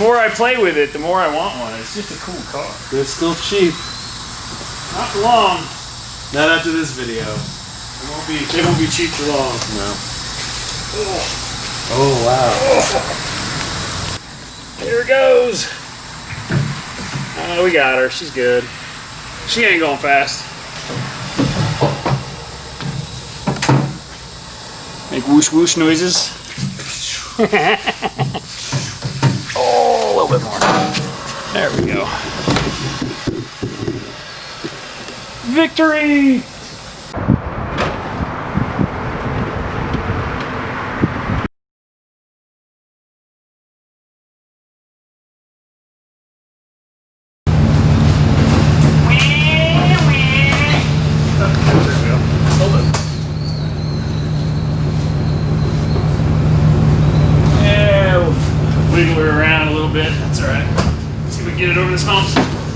more I play with it, the more I want one. It's just a cool car. It's still cheap. Not for long. Not after this video. It won't be cheap for long. No. Oh wow. Here it goes. We got her. She's good. She ain't going fast. Make whoosh whoosh noises. Oh, a little bit more. There we go. Victory! Wiggle her around a little bit. That's all right. See if we can get it over this hump.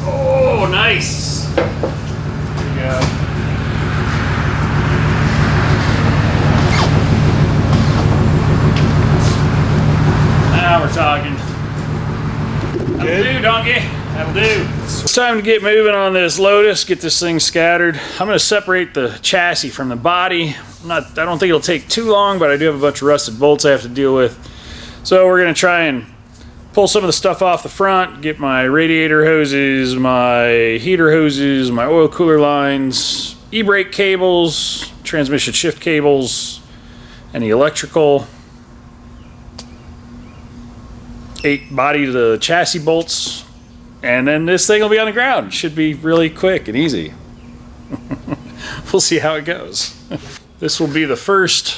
Oh, nice. There we go. Now we're talking. That'll do, donkey. That'll do. It's time to get moving on this Lotus. Get this thing scattered. I'm going to separate the chassis from the body. I don't think it'll take too long, but I do have a bunch of rusted bolts I have to deal with. So we're going to try and pull some of the stuff off the front, get my radiator hoses, my heater hoses, my oil cooler lines, e-brake cables, transmission shift cables, and the electrical. 8 body to the chassis bolts, and then this thing will be on the ground. It should be really quick and easy. We'll see how it goes. This will be the first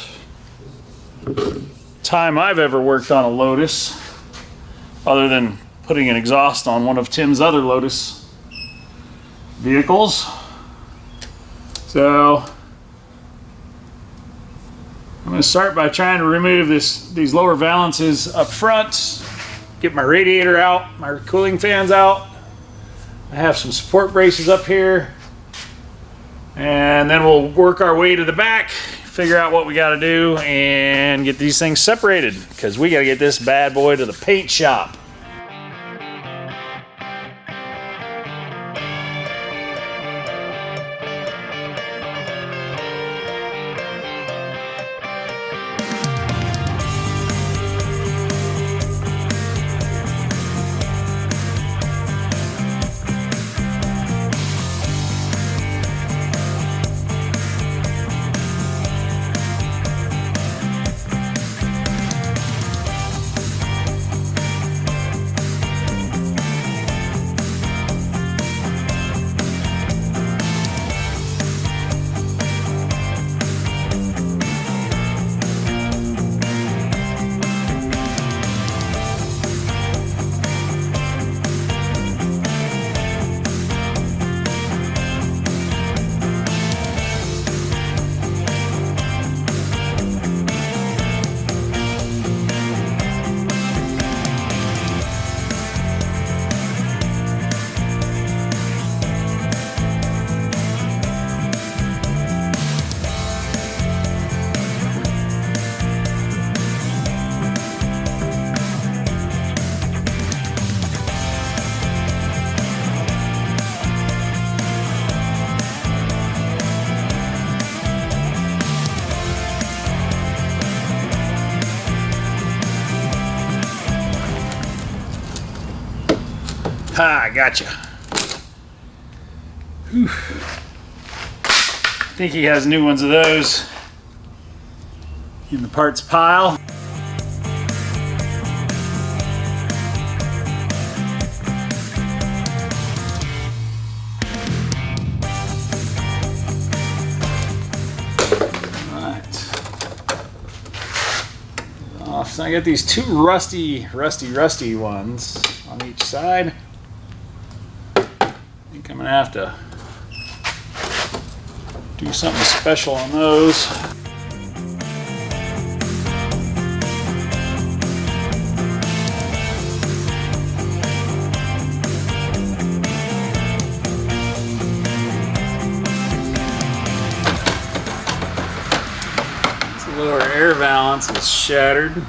time I've ever worked on a Lotus, other than putting an exhaust on one of Tim's other Lotus vehicles. So I'm going to start by trying to remove these lower valances up front, get my radiator out, my cooling fans out. I have some support braces up here, and then we'll work our way to the back, figure out what we got to do, and get these things separated, because we got to get this bad boy to the paint shop. Ha, gotcha. Whew. I think he has new ones of those in the parts pile. So I got these two rusty ones on each side. I think I'm gonna have to do something special on those. This lower air valance is shattered.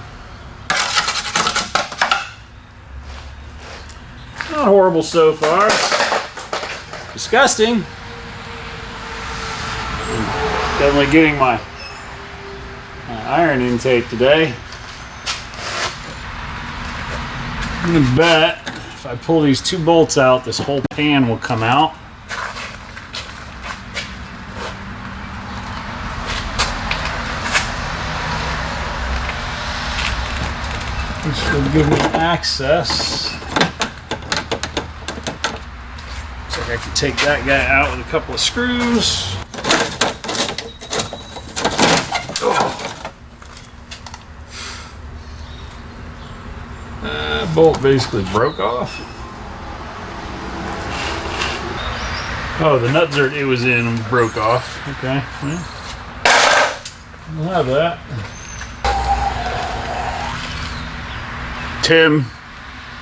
Not horrible so far. Disgusting. Definitely getting my iron intake today. I'm gonna bet if I pull these 2 bolts out, this whole pan will come out. Which will give me access. Looks like I can take that guy out with a couple of screws. Bolt basically broke off. Oh, the nut that it was in broke off. Okay, well, we'll have that. Tim,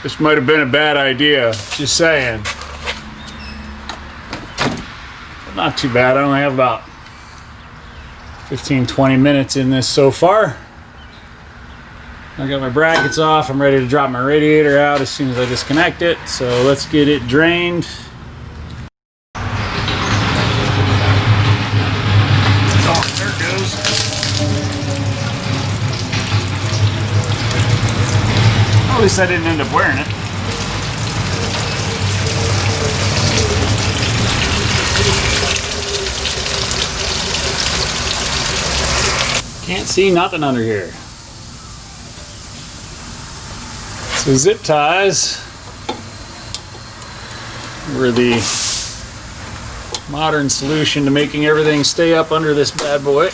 this might have been a bad idea. Just saying. But not too bad. I only have about 15-20 minutes in this so far. I got my brackets off. I'm ready to drop my radiator out as soon as I disconnect it. So let's get it drained. Oh, there it goes. At least I didn't end up wearing it. Can't see nothing under here. So zip ties were the modern solution to making everything stay up under this bad boy.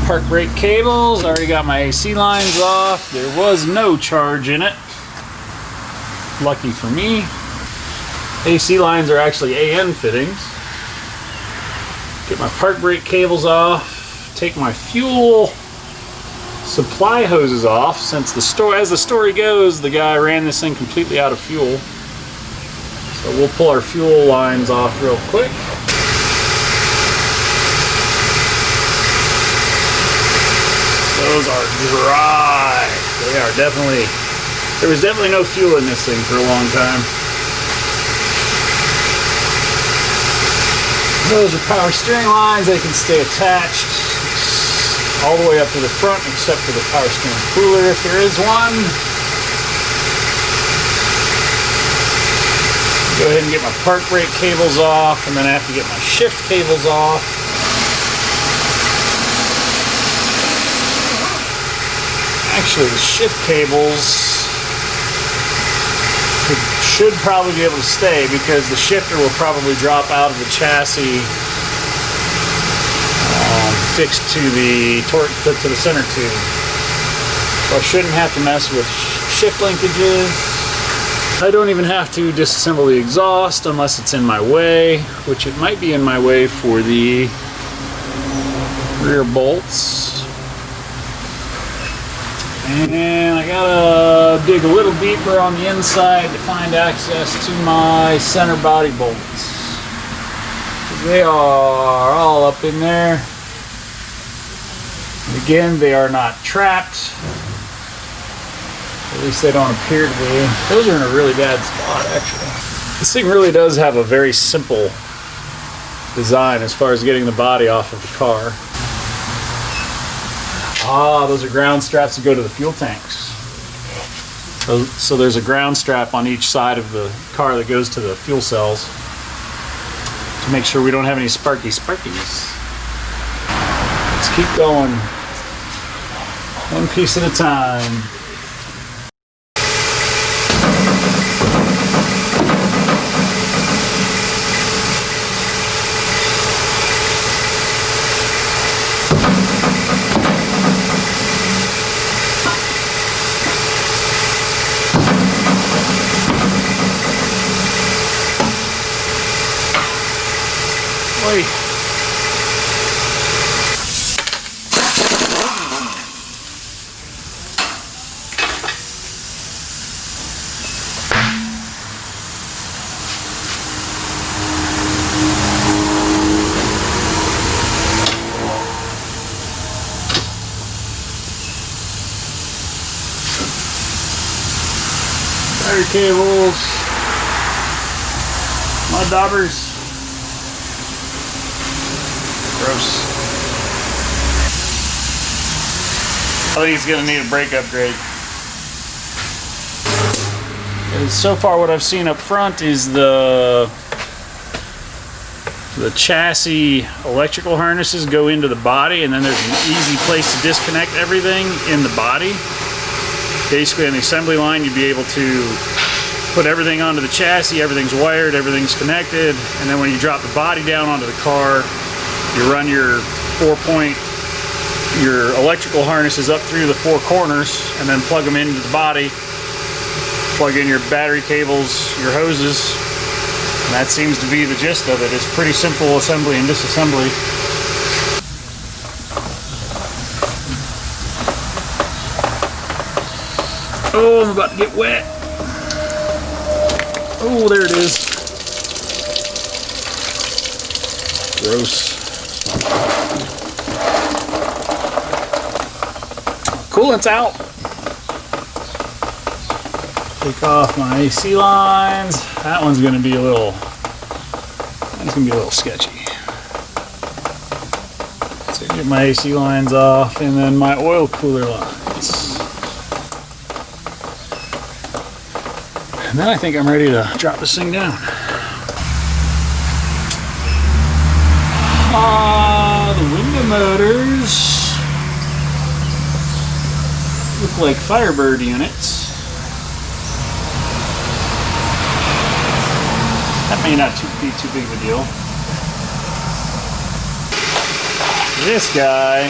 Park brake cables, already got my AC lines off. There was no charge in it. Lucky for me. AC lines are actually AN fittings. Get my park brake cables off. Take my fuel supply hoses off. Since as the story goes, the guy ran this thing completely out of fuel. So we'll pull our fuel lines off real quick. Those are dry. They are definitely, there was definitely no fuel in this thing for a long time. Those are power steering lines. They can stay attached all the way up to the front except for the power steering cooler if there is one. Go ahead and get my park brake cables off, and then I have to get my shift cables off. Actually, the shift cables should probably be able to stay because the shifter will probably drop out of the chassis fixed to the to the center tube. So I shouldn't have to mess with shift linkages. I don't even have to disassemble the exhaust unless it's in my way, which it might be in my way for the rear bolts. And I gotta dig a little deeper on the inside to find access to my center body bolts. They are all up in there. And again, they are not trapped. At least they don't appear to be. Those are in a really bad spot, actually. This thing really does have a very simple design as far as getting the body off of the car. Ah, those are ground straps that go to the fuel tanks. So there's a ground strap on each side of the car that goes to the fuel cells to make sure we don't have any sparkies. Let's keep going. One piece at a time. Wait. Battery cables. Mud daubers. Gross. I think it's gonna need a brake upgrade. And so far what I've seen up front is the chassis electrical harnesses go into the body, and then there's an easy place to disconnect everything in the body. Basically on the assembly line you'd be able to put everything onto the chassis, everything's wired, everything's connected, and then when you drop the body down onto the car, you run your your electrical harnesses up through the four corners and then plug them into the body, plug in your battery cables, your hoses, and that seems to be the gist of it. It's pretty simple assembly and disassembly. Oh, I'm about to get wet. Oh, there it is. Gross. Coolant's out. Take off my AC lines. That one's gonna be a little sketchy. So get my AC lines off, and then my oil cooler lines. And then I think I'm ready to drop this thing down. The window motors look like Firebird units. That may not be too big of a deal. This guy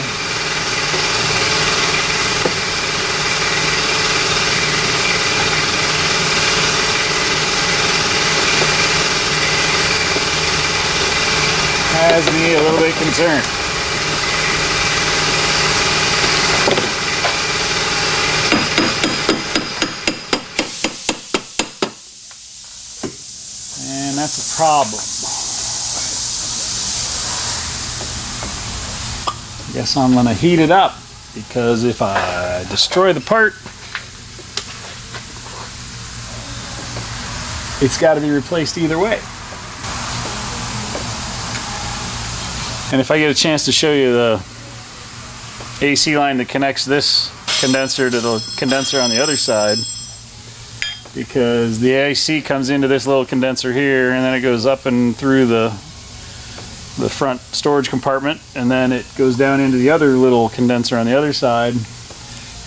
has me a little bit concerned. And that's a problem. I guess I'm gonna heat it up, because if I destroy the part, it's got to be replaced either way. And if I get a chance to show you the AC line that connects this condenser to the condenser on the other side, because the AC comes into this little condenser here, and then it goes up and through the front storage compartment, and then it goes down into the other little condenser on the other side.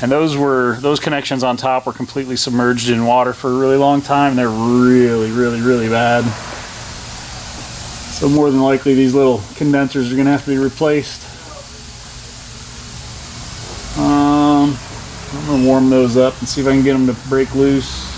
And those connections on top were completely submerged in water for a really long time. They're really bad. So more than likely these little condensers are going to have to be replaced. I'm going to warm those up and see if I can get them to break loose.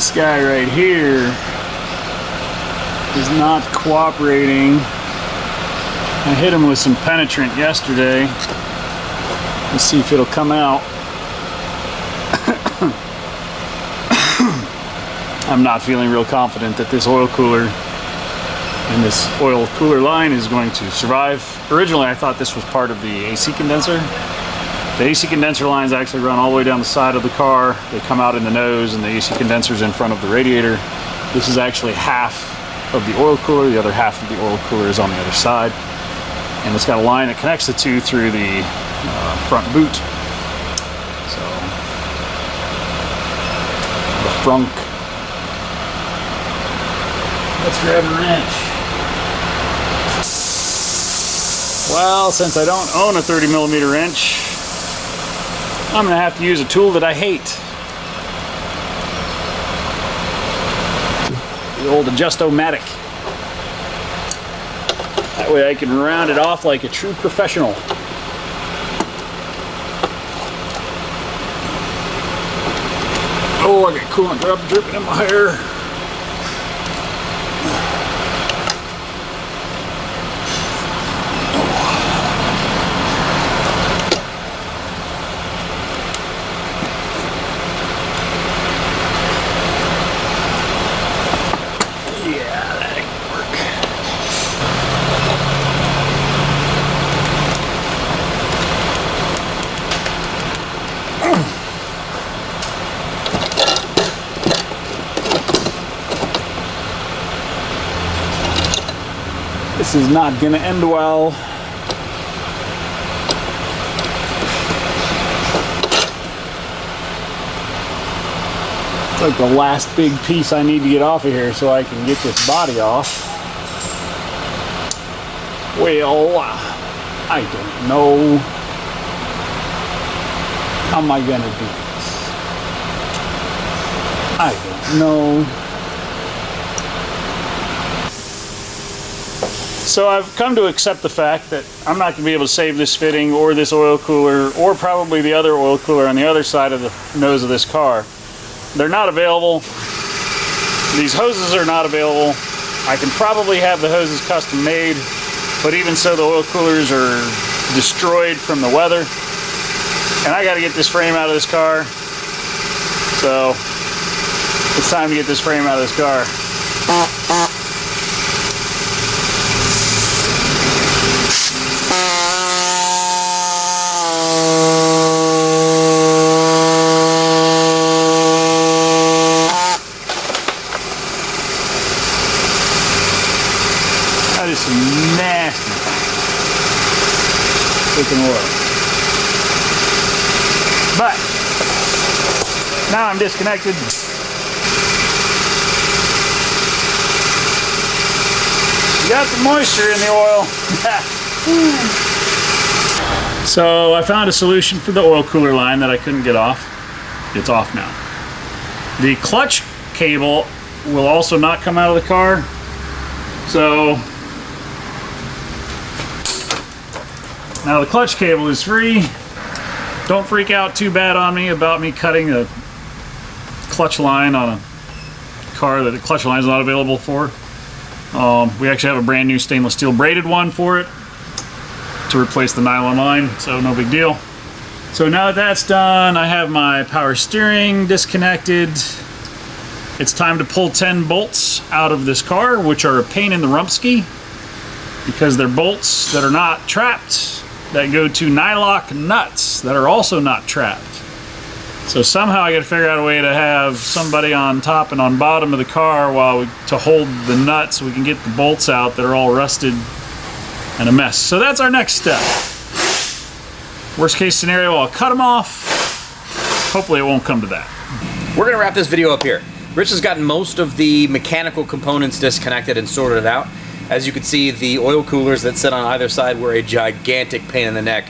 This guy right here is not cooperating. I hit him with some penetrant yesterday. Let's see if it'll come out. I'm not feeling real confident that this oil cooler and this oil cooler line is going to survive. Originally I thought this was part of the AC condenser. The AC condenser lines actually run all the way down the side of the car. They come out in the nose and the AC condenser's in front of the radiator. This is actually half of the oil cooler. The other half of the oil cooler is on the other side. And it's got a line that connects the two through the front boot. So, the frunk. Let's grab a wrench. Well, since I don't own a 30mm wrench, I'm gonna have to use a tool that I hate. The old Adjustomatic. That way I can round it off like a true professional. Oh, I got coolant dripping in my hair. This is not gonna end well. It's like the last big piece I need to get off of here so I can get this body off. Well, I don't know. How am I gonna do this? I don't know. So I've come to accept the fact that I'm not going to be able to save this fitting or this oil cooler or probably the other oil cooler on the other side of the nose of this car. They're not available. These hoses are not available. I can probably have the hoses custom made, but even so the oil coolers are destroyed from the weather. And I got to get this frame out of this car. So it's time to get this frame out of this car. That is some nasty freaking oil. But now I'm disconnected. You got the moisture in the oil. So I found a solution for the oil cooler line that I couldn't get off. It's off now. The clutch cable will also not come out of the car. So now the clutch cable is free. Don't freak out too bad on me about me cutting a clutch line on a car that the clutch line is not available for. We actually have a brand new stainless steel braided one for it to replace the nylon line, so no big deal. So now that that's done, I have my power steering disconnected. It's time to pull 10 bolts out of this car, which are a pain in the rumpski because they're bolts that are not trapped, that go to nylock nuts that are also not trapped. So somehow I got to figure out a way to have somebody on top and on bottom of the car to hold the nuts so we can get the bolts out that are all rusted and a mess. So that's our next step. Worst case scenario, I'll cut them off. Hopefully it won't come to that. We're gonna wrap this video up here. Rich has gotten most of the mechanical components disconnected and sorted it out. As you can see, the oil coolers that sit on either side were a gigantic pain in the neck.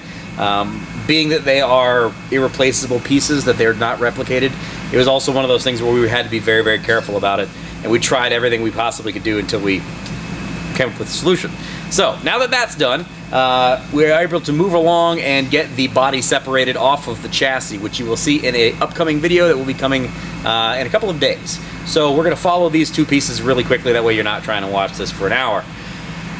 Being that they are irreplaceable pieces, that they're not replicated, it was also one of those things where we had to be very, very careful about it. And we tried everything we possibly could do until we came up with a solution. So now that that's done, we are able to move along and get the body separated off of the chassis, which you will see in an upcoming video that will be coming in a couple of days. So we're going to follow these two pieces really quickly, that way you're not trying to watch this for an hour.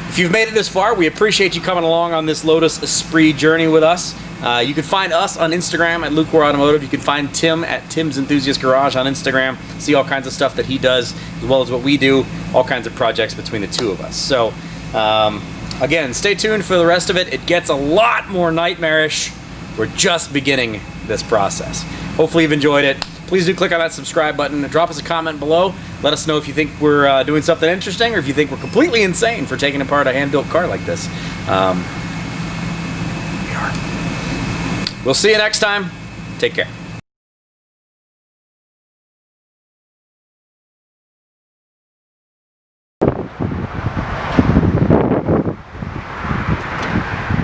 If you've made it this far, we appreciate you coming along on this Lotus Esprit journey with us. You can find us on Instagram at Lucore Automotive. You can find Tim at Tim's Enthusiast Garage on Instagram. See all kinds of stuff that he does, as well as what we do, all kinds of projects between the two of us. So, again, stay tuned for the rest of it. It gets a lot more nightmarish. We're just beginning this process. Hopefully you've enjoyed it. Please do click on that subscribe button. Drop us a comment below. Let us know if you think we're doing something interesting, or if you think we're completely insane for taking apart a hand-built car like this. We are. We'll see you next time. Take care.